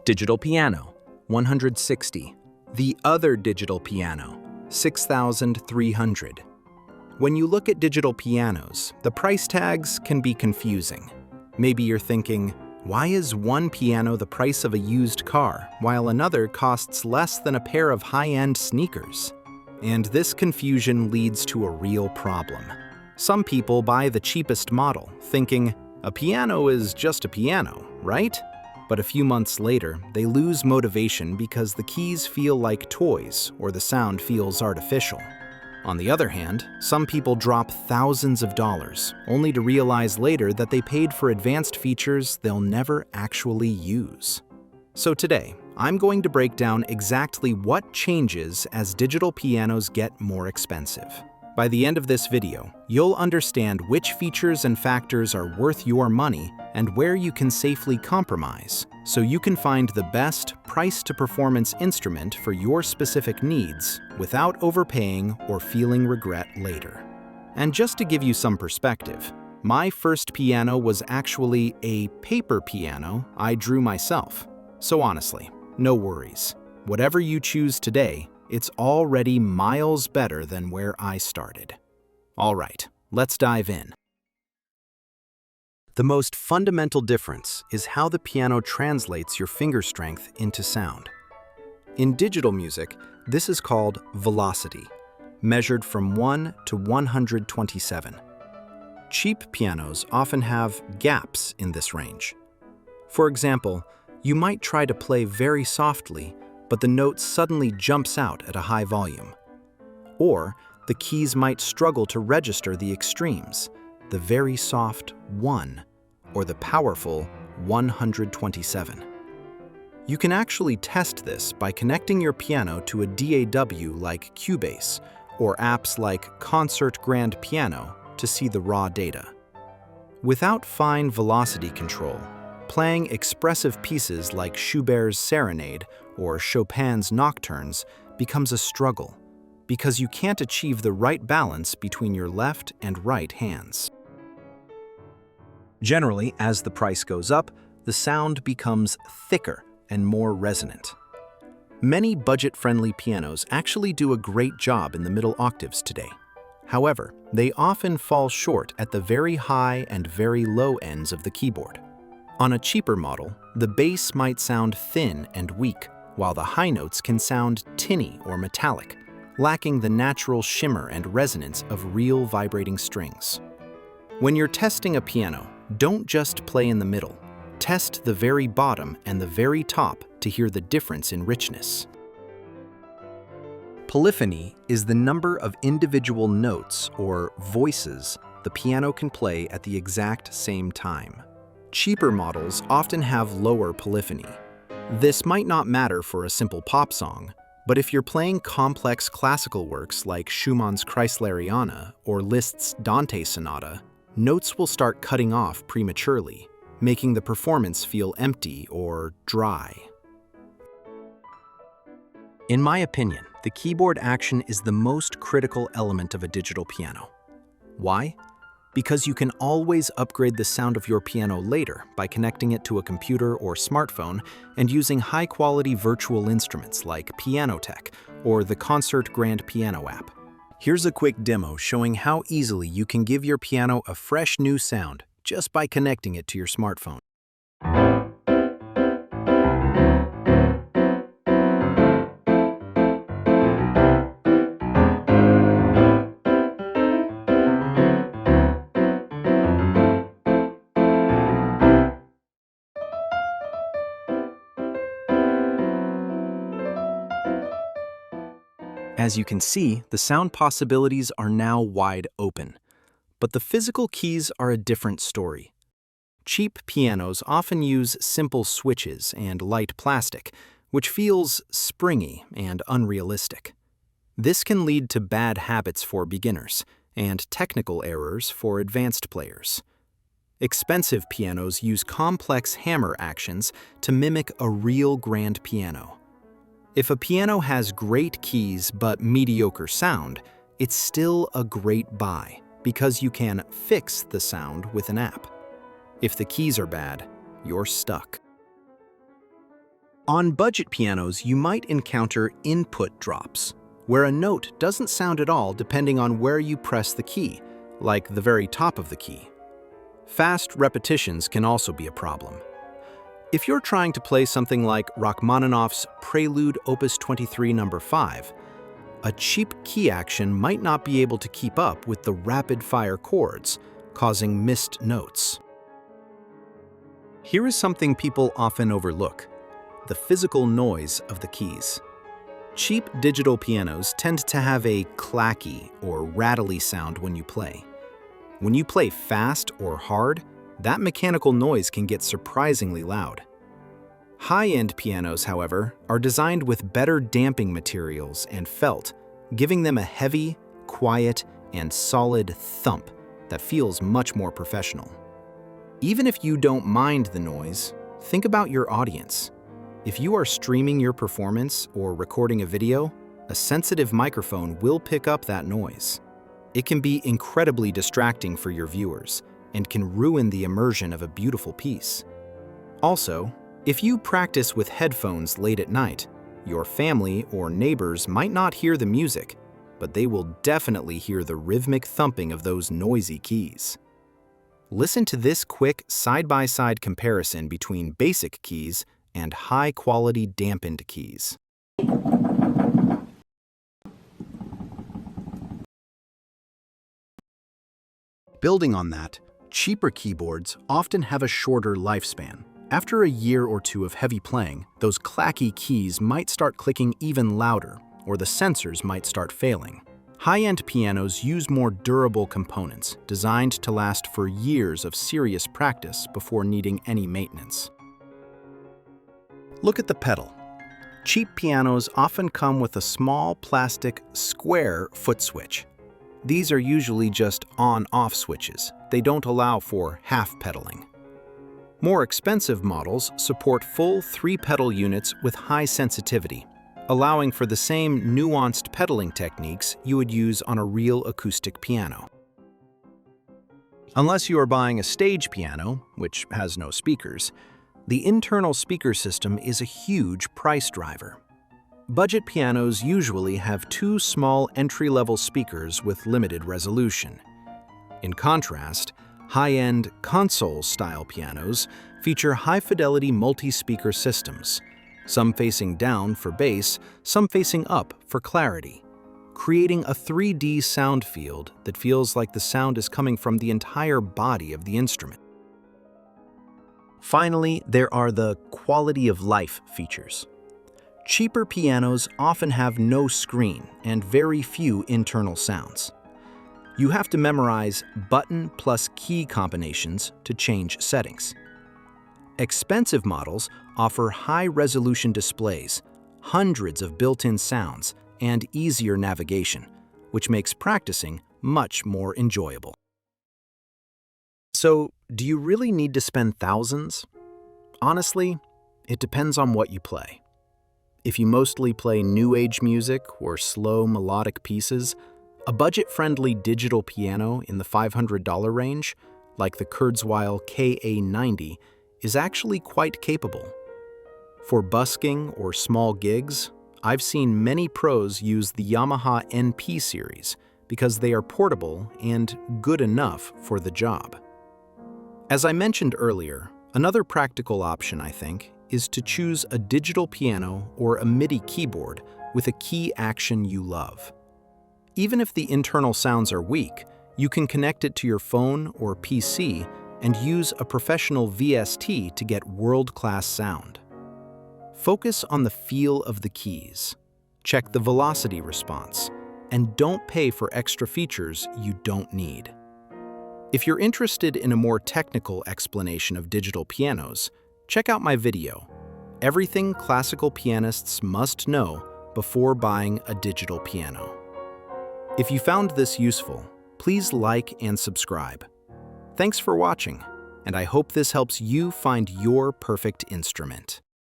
Digital piano, 160. The other digital piano, 6,300. When you look at digital pianos, the price tags can be confusing. Maybe you're thinking, why is one piano the price of a used car, while another costs less than a pair of high-end sneakers? And this confusion leads to a real problem. Some people buy the cheapest model, thinking, a piano is just a piano, right? But a few months later, they lose motivation because the keys feel like toys or the sound feels artificial. On the other hand, some people drop thousands of dollars, only to realize later that they paid for advanced features they'll never actually use. So today, I'm going to break down exactly what changes as digital pianos get more expensive. By the end of this video, you'll understand which features and factors are worth your money and where you can safely compromise, so you can find the best price-to-performance instrument for your specific needs without overpaying or feeling regret later. And just to give you some perspective, my first piano was actually a paper piano I drew myself. So honestly, no worries. Whatever you choose today, it's already miles better than where I started. All right, let's dive in. The most fundamental difference is how the piano translates your finger strength into sound. In digital music, this is called velocity, measured from 1 to 127. Cheap pianos often have gaps in this range. For example, you might try to play very softly, but the note suddenly jumps out at a high volume. Or the keys might struggle to register the extremes, the very soft 1 or the powerful 127. You can actually test this by connecting your piano to a DAW like Cubase or apps like Concert Grand Piano to see the raw data. Without fine velocity control, playing expressive pieces like Schubert's Serenade or Chopin's Nocturnes becomes a struggle because you can't achieve the right balance between your left and right hands. Generally, as the price goes up, the sound becomes thicker and more resonant. Many budget-friendly pianos actually do a great job in the middle octaves today. However, they often fall short at the very high and very low ends of the keyboard. On a cheaper model, the bass might sound thin and weak, while the high notes can sound tinny or metallic, lacking the natural shimmer and resonance of real vibrating strings. When you're testing a piano, don't just play in the middle. Test the very bottom and the very top to hear the difference in richness. Polyphony is the number of individual notes or voices the piano can play at the exact same time. Cheaper models often have lower polyphony. This might not matter for a simple pop song, but if you're playing complex classical works like Schumann's Kreisleriana or Liszt's Dante Sonata, notes will start cutting off prematurely, making the performance feel empty or dry. In my opinion, the keyboard action is the most critical element of a digital piano. Why? Because you can always upgrade the sound of your piano later by connecting it to a computer or smartphone and using high-quality virtual instruments like Pianotech or the Concert Grand Piano app. Here's a quick demo showing how easily you can give your piano a fresh new sound just by connecting it to your smartphone. As you can see, the sound possibilities are now wide open. But the physical keys are a different story. Cheap pianos often use simple switches and light plastic, which feels springy and unrealistic. This can lead to bad habits for beginners and technical errors for advanced players. Expensive pianos use complex hammer actions to mimic a real grand piano. If a piano has great keys but mediocre sound, it's still a great buy because you can fix the sound with an app. If the keys are bad, you're stuck. On budget pianos, you might encounter input drops, where a note doesn't sound at all depending on where you press the key, like the very top of the key. Fast repetitions can also be a problem. If you're trying to play something like Rachmaninoff's Prelude Opus 23 No. 5, a cheap key action might not be able to keep up with the rapid-fire chords, causing missed notes. Here is something people often overlook: the physical noise of the keys. Cheap digital pianos tend to have a clacky or rattly sound when you play. When you play fast or hard, that mechanical noise can get surprisingly loud. High-end pianos, however, are designed with better damping materials and felt, giving them a heavy, quiet, and solid thump that feels much more professional. Even if you don't mind the noise, think about your audience. If you are streaming your performance or recording a video, a sensitive microphone will pick up that noise. It can be incredibly distracting for your viewers and can ruin the immersion of a beautiful piece. Also, if you practice with headphones late at night, your family or neighbors might not hear the music, but they will definitely hear the rhythmic thumping of those noisy keys. Listen to this quick side-by-side comparison between basic keys and high-quality dampened keys. Building on that, cheaper keyboards often have a shorter lifespan. After a year or two of heavy playing, those clacky keys might start clicking even louder, or the sensors might start failing. High-end pianos use more durable components designed to last for years of serious practice before needing any maintenance. Look at the pedal. Cheap pianos often come with a small plastic square foot switch. These are usually just on-off switches. They don't allow for half pedaling. More expensive models support full 3-pedal units with high sensitivity, allowing for the same nuanced pedaling techniques you would use on a real acoustic piano. Unless you are buying a stage piano, which has no speakers, the internal speaker system is a huge price driver. Budget pianos usually have 2 small entry-level speakers with limited resolution. In contrast, high-end console-style pianos feature high-fidelity multi-speaker systems, some facing down for bass, some facing up for clarity, creating a 3D sound field that feels like the sound is coming from the entire body of the instrument. Finally, there are the quality of life features. Cheaper pianos often have no screen and very few internal sounds. You have to memorize button plus key combinations to change settings. Expensive models offer high-resolution displays, hundreds of built-in sounds, and easier navigation, which makes practicing much more enjoyable. So, do you really need to spend thousands? Honestly, it depends on what you play. If you mostly play new age music or slow melodic pieces, a budget-friendly digital piano in the $500 range, like the Kurzweil KA90, is actually quite capable. For busking or small gigs, I've seen many pros use the Yamaha NP series because they are portable and good enough for the job. As I mentioned earlier, another practical option, I think, is to choose a digital piano or a MIDI keyboard with a key action you love. Even if the internal sounds are weak, you can connect it to your phone or PC and use a professional VST to get world-class sound. Focus on the feel of the keys, check the velocity response, and don't pay for extra features you don't need. If you're interested in a more technical explanation of digital pianos, check out my video, Everything Classical Pianists Must Know Before Buying a Digital Piano. If you found this useful, please like and subscribe. Thanks for watching, and I hope this helps you find your perfect instrument.